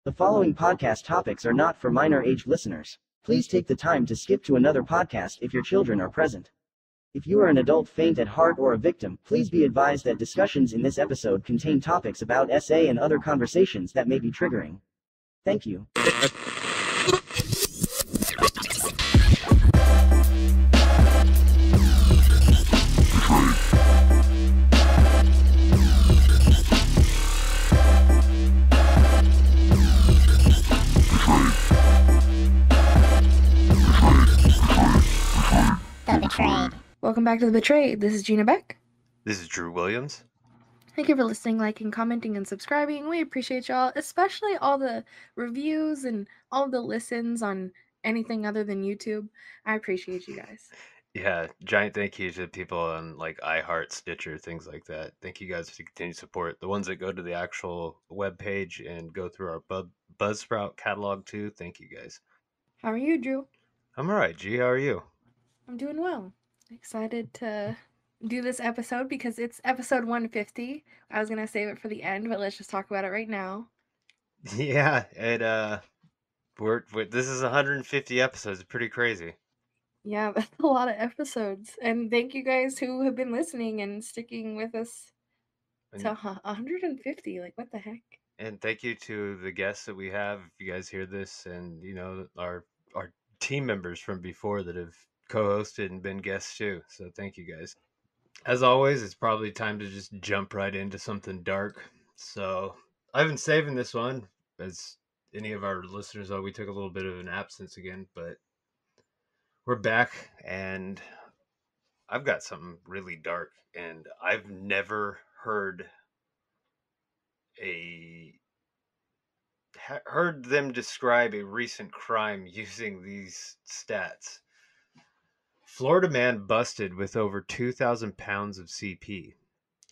The following podcast topics are not for minor age listeners. Please take the time to skip to another podcast if your children are present. If you are an adult faint at heart or a victim, please be advised that discussions in this episode contain topics about SA and other conversations that may be triggering. Thank you. Welcome back to The Betrayed. This is Gina Beck. This is Drew Williams. Thank you for listening, liking, commenting, and subscribing. We appreciate y'all, especially all the reviews and all the listens on anything other than YouTube. I appreciate you guys. Yeah, giant thank you to the people on like iHeart, Stitcher, things like that. Thank you guys for the continued support. The ones that go to the actual webpage and go through our Buzzsprout catalog too. Thank you guys. How are you, Drew? I'm all right, G. How are you? I'm doing well. Excited to do this episode because it's episode 150. I was going to save it for the end, but let's just talk about it right now. Yeah, this is 150 episodes. Pretty crazy. Yeah, that's a lot of episodes. And thank you guys who have been listening and sticking with us to 150. Like, what the heck? And thank you to the guests that we have. If you guys hear this, and you know our team members from before that have co-hosted and been guests too. So thank you guys. As always, it's probably time to just jump right into something dark. So I've been saving this one, as any of our listeners know. We took a little bit of an absence again, but we're back, and I've got something really dark, and I've never heard them describe a recent crime using these stats. Florida man busted with over 2,000 pounds of CP.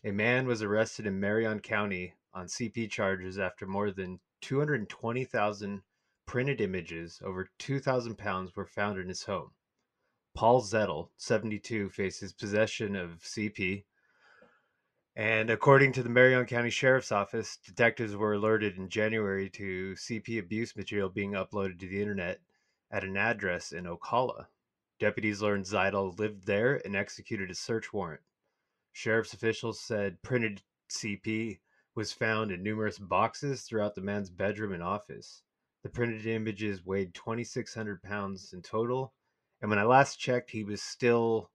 A man was arrested in Marion County on CP charges after more than 220,000 printed images over 2,000 pounds were found in his home. Paul Zettel, 72, faces possession of CP. And according to the Marion County Sheriff's Office, detectives were alerted in January to CP abuse material being uploaded to the internet at an address in Ocala. Deputies learned Zettel lived there and executed a search warrant. Sheriff's officials said printed CP was found in numerous boxes throughout the man's bedroom and office. The printed images weighed 2,600 pounds in total, and when I last checked, he was still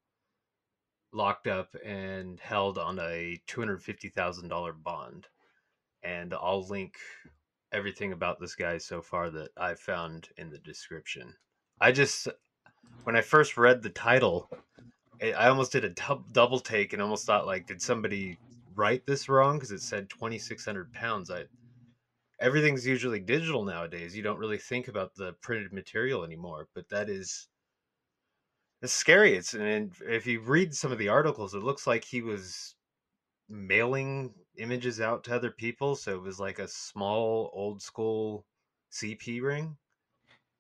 locked up and held on a $250,000 bond. And I'll link everything about this guy so far that I found in the description. When I first read the title, I almost did a double take and almost thought, like, did somebody write this wrong? Because it said 2,600 pounds. Everything's usually digital nowadays. You don't really think about the printed material anymore, but it's scary. And if you read some of the articles, it looks like he was mailing images out to other people. So it was like a small, old school CP ring.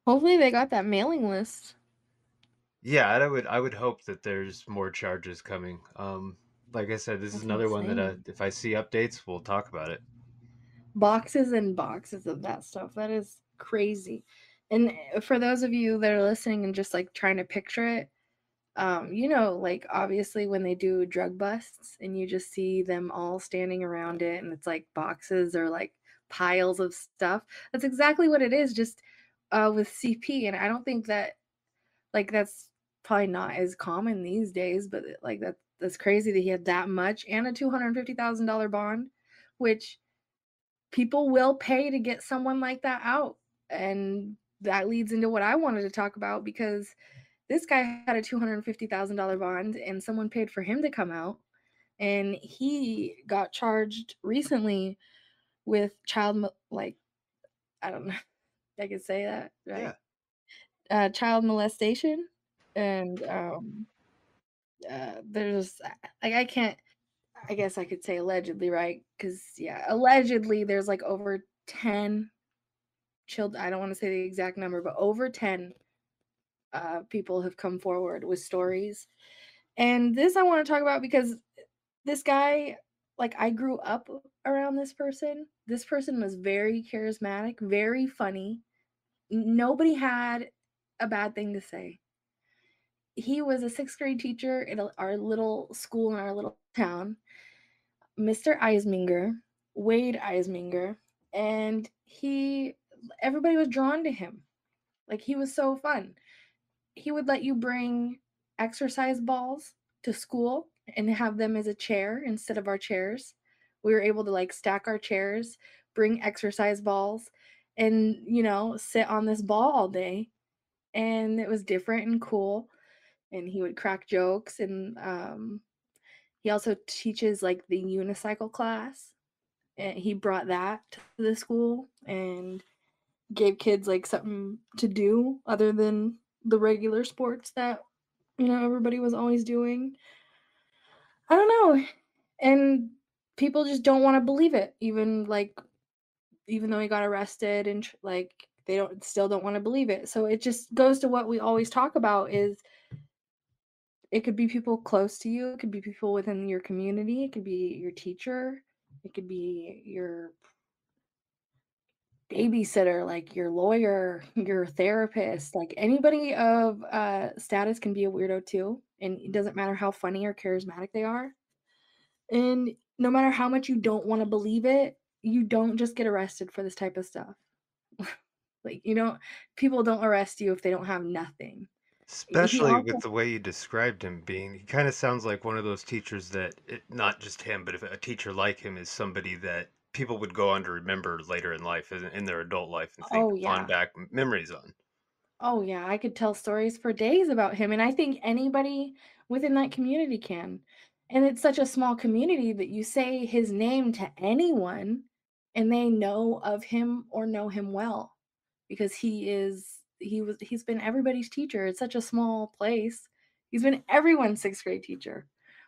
Hopefully they got that mailing list. Yeah, I would hope that there's more charges coming. Like I said, this is another one that if I see updates, we'll talk about it. Boxes and boxes of that stuff. That is crazy. And for those of you that are listening and just like trying to picture it, like obviously when they do drug busts and you just see them all standing around it and it's like boxes or like piles of stuff. That's exactly what it is, just with CP. And I don't think that like that's probably not as common these days, but like that's crazy that he had that much and a $250,000 bond, which people will pay to get someone like that out. And that leads into what I wanted to talk about, because this guy had a $250,000 bond and someone paid for him to come out, and he got charged recently with I don't know if I could say that, right? Yeah. Child molestation. And there's like I guess I could say allegedly, right? Because yeah, allegedly there's like over 10 children. I don't want to say the exact number, but over 10 people have come forward with stories. And this I want to talk about because this guy like I grew up around this person. This person was very charismatic, very funny. Nobody had a bad thing to say. He was a 6th grade teacher in our little school in our little town, Mr. Eisminger, Wade Eisminger, and everybody was drawn to him. Like, he was so fun. He would let you bring exercise balls to school and have them as a chair instead of our chairs. We were able to like stack our chairs, bring exercise balls, and sit on this ball all day. And it was different and cool. And he would crack jokes, and he also teaches like the unicycle class. And he brought that to the school and gave kids like something to do other than the regular sports that everybody was always doing. I don't know. And people just don't want to believe it, even though he got arrested, and like they still don't want to believe it. So it just goes to what we always talk about, is it could be people close to you, it could be people within your community, it could be your teacher, it could be your babysitter, like your lawyer, your therapist, like anybody of status can be a weirdo too. And it doesn't matter how funny or charismatic they are. And no matter how much you don't want to believe it, you don't just get arrested for this type of stuff. Like, people don't arrest you if they don't have nothing. He Especially with also, the way you described him being, he kind of sounds like one of those teachers that, not just him, but if a teacher like him is somebody that people would go on to remember later in life, in their adult life, and think oh fond yeah. back memories on. Oh yeah, I could tell stories for days about him, and I think anybody within that community can. And it's such a small community that you say his name to anyone and they know of him or know him well, because he's been everybody's teacher. It's such a small place. He's been everyone's 6th grade teacher,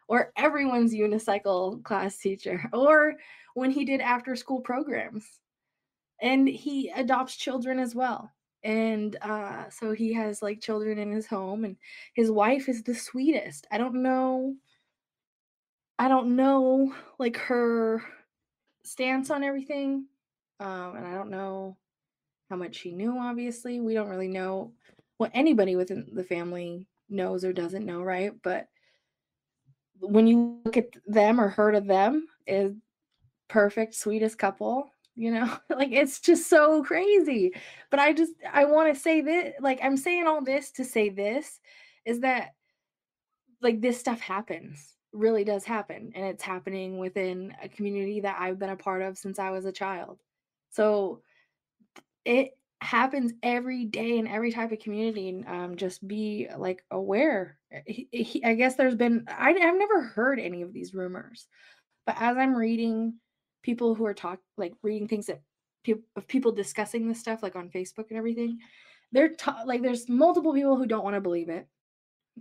or everyone's unicycle class teacher, or when he did after school programs. And he adopts children as well. And so he has like children in his home, and his wife is the sweetest. I don't know like her stance on everything. And I don't know how much she knew. Obviously, we don't really know what anybody within the family knows or doesn't know, right? But when you look at them or heard of them, is perfect, sweetest couple, like it's just so crazy. But I want to say this, like I'm saying all this to say this, is that like this stuff happens, really does happen, and it's happening within a community that I've been a part of since I was a child. So it happens every day in every type of community, and just be like aware. I guess I've never heard any of these rumors, but as I'm reading people who are reading things that people discussing this stuff like on Facebook and everything, like there's multiple people who don't want to believe it,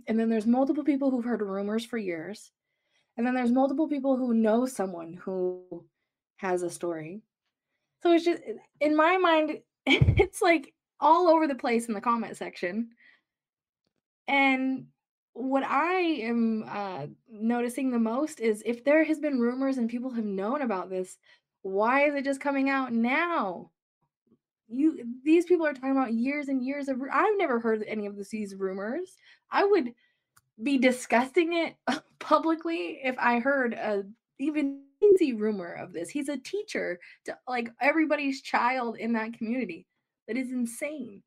and then there's multiple people who've heard rumors for years, and then there's multiple people who know someone who has a story. So it's just, in my mind, it's like all over the place in the comment section. And what I am noticing the most is, if there has been rumors and people have known about this, why is it just coming out now? These people are talking about years and years of. I've never heard any of these rumors. I would be discussing it publicly if I heard a even teensy rumor of this. He's a teacher to like everybody's child in that community. That is insane.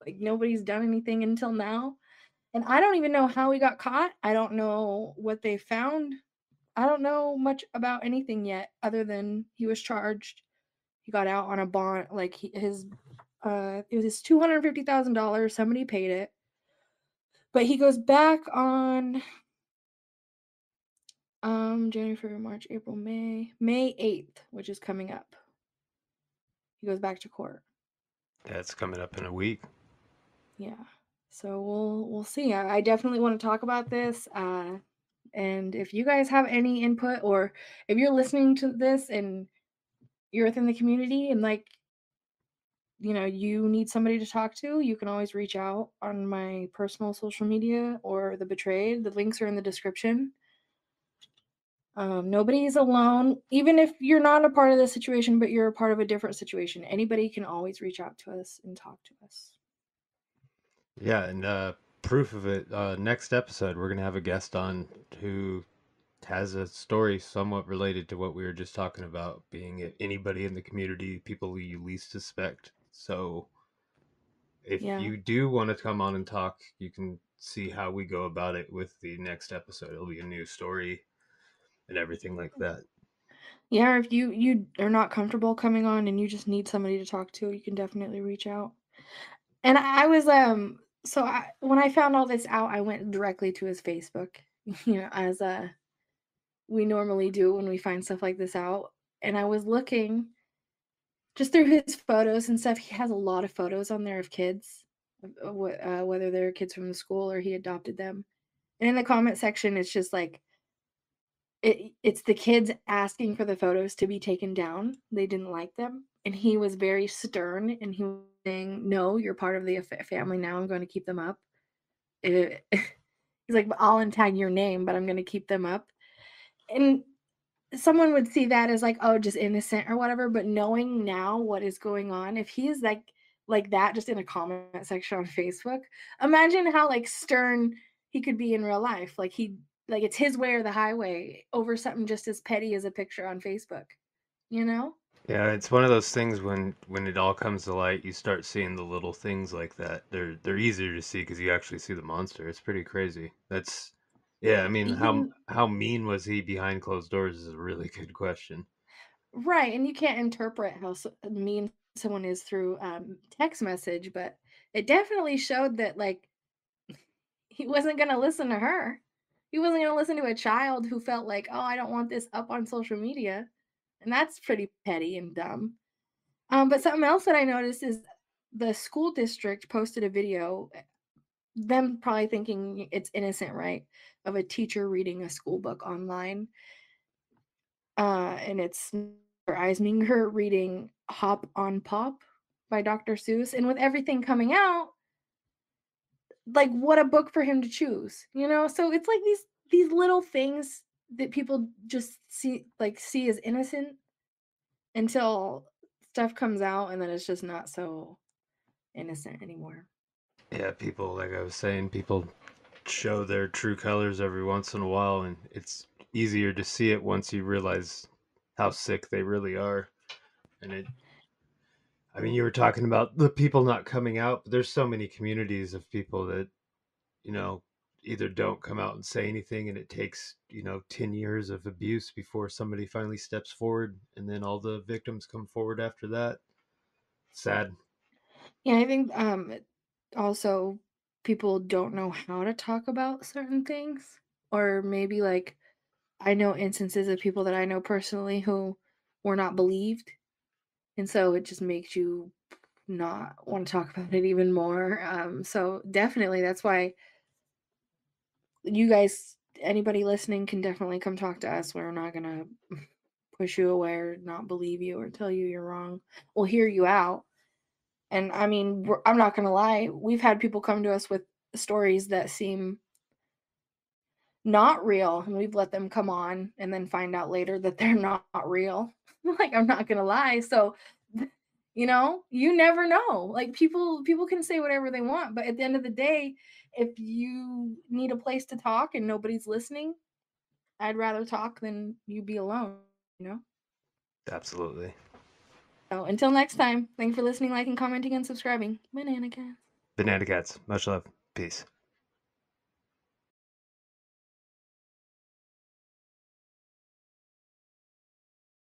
Like nobody's done anything until now. And I don't even know how he got caught. I don't know what they found. I don't know much about anything yet, other than he was charged. He got out on a bond. Like it was his $250,000. Somebody paid it, but he goes back on January, February, March, April, May 8th, which is coming up. He goes back to court. That's coming up in a week. Yeah. So we'll see. I definitely want to talk about this. And if you guys have any input, or if you're listening to this and you're within the community and like, you need somebody to talk to, you can always reach out on my personal social media or The Betrayed. The links are in the description. Nobody's alone. Even if you're not a part of the situation, but you're a part of a different situation, anybody can always reach out to us and talk to us. Yeah, and proof of it. Next episode, we're gonna have a guest on who has a story somewhat related to what we were just talking about, being it anybody in the community, people you least suspect. So if Yeah. you do want to come on and talk, you can see how we go about it with the next episode. It'll be a new story and everything like that. Yeah, or if you are not comfortable coming on and you just need somebody to talk to, you can definitely reach out. And I was when I found all this out, I went directly to his Facebook, as we normally do when we find stuff like this out. And I was looking just through his photos and stuff. He has a lot of photos on there of kids, whether they're kids from the school or he adopted them. And in the comment section, it's just like it's the kids asking for the photos to be taken down. They didn't like them, and he was very stern, and he was saying, "No, you're part of the family now. I'm going to keep them up." He's like, "I'll untag your name, but I'm going to keep them up." And someone would see that as like, oh, just innocent or whatever, but knowing now what is going on, if he is like that just in a comment section on Facebook, imagine how like stern he could be in real life. Like it's his way or the highway over something just as petty as a picture on Facebook, you know? Yeah, it's one of those things when it all comes to light, you start seeing the little things like that. They're easier to see because you actually see the monster. It's pretty crazy. That's yeah. I mean, Even how mean was he behind closed doors is a really good question. right, and you can't interpret how mean someone is through text message, but it definitely showed that like he wasn't going to listen to her. He wasn't going to listen to a child who felt like, oh, I don't want this up on social media. And that's pretty petty and dumb. But something else that I noticed is the school district posted a video, them probably thinking it's innocent, right? Of a teacher reading a school book online. And it's her reading Hop on Pop by Dr. Seuss. And with everything coming out, like what a book for him to choose, so it's like these little things that people just see as innocent until stuff comes out, and then it's just not so innocent anymore. Yeah, people like I was saying, people show their true colors every once in a while, and it's easier to see it once you realize how sick they really are. And it, I mean, you were talking about the people not coming out, but there's so many communities of people that you know, either don't come out and say anything and it takes, 10 years of abuse before somebody finally steps forward and then all the victims come forward after that. Sad. Yeah, I think also people don't know how to talk about certain things, or maybe like I know instances of people that I know personally who were not believed, and so it just makes you not want to talk about it even more. So definitely that's why you guys, anybody listening, can definitely come talk to us. We're not gonna push you away or not believe you or tell you you're wrong. We'll hear you out. And I mean, I'm not gonna lie, we've had people come to us with stories that seem not real, and we've let them come on and then find out later that they're not real. Like, I'm not gonna lie. So you never know. Like, people can say whatever they want, but at the end of the day, if you need a place to talk and nobody's listening, I'd rather talk than you be alone, you know? Absolutely. So until next time, thanks for listening, liking, commenting, and subscribing. Banana Cat. Banana cats. Much love. Peace.